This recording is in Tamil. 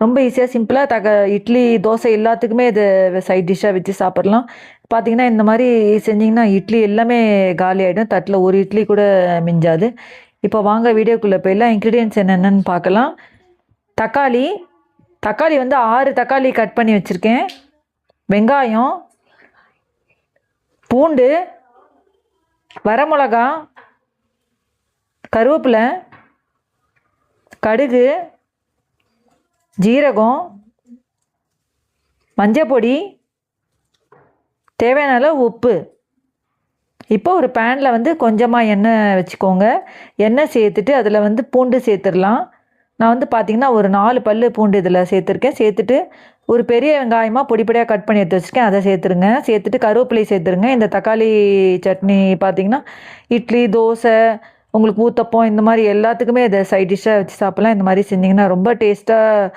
ரொம்ப ஈஸியாக சிம்பிளாக இட்லி தோசை எல்லாத்துக்குமே இது சைட் டிஷ்ஷாக வச்சு சாப்பிட்லாம். பார்த்தீங்கன்னா இந்த மாதிரி செஞ்சிங்கன்னா இட்லி எல்லாமே காலி ஆகிடும், தட்டில் ஒரு இட்லி கூட மிஞ்சாது. இப்போ வாங்க வீடியோக்குள்ளே போயிடலாம். இன்க்ரீடியன்ட்ஸ் என்னென்னு பார்க்கலாம். தக்காளி வந்து 6 தக்காளி கட் பண்ணி வச்சுருக்கேன். வெங்காயம், பூண்டு, வரமிளகா, கருவேப்பிலை, கடுகு, ஜீரகம், மஞ்சப்பொடி, தேவையான அளவு உப்பு. இப்போ ஒரு பேனில் வந்து கொஞ்சமாக எண்ணெய் வச்சுக்கோங்க. எண்ணெய் சேர்த்துட்டு அதில் வந்து பூண்டு சேர்த்துடலாம். நான் வந்து பார்த்திங்கன்னா ஒரு 4 பல் பூண்டு இதில் சேர்த்துருக்கேன். சேர்த்துட்டு ஒரு பெரிய வெங்காயமாக பொடிப்படியாக கட் பண்ணி எடுத்து வச்சுருக்கேன், அதை சேர்த்துருங்க. சேர்த்துட்டு கருவேப்பிலை சேர்த்துருங்க. இந்த தக்காளி சட்னி பார்த்திங்கன்னா இட்லி தோசை உங்களுக்கு ஊத்தப்பம் இந்த மாதிரி எல்லாத்துக்குமே இதை சைட் டிஷ்ஷாக வச்சு சாப்பிட்லாம். இந்த மாதிரி செஞ்சிங்கன்னா ரொம்ப டேஸ்ட்டாக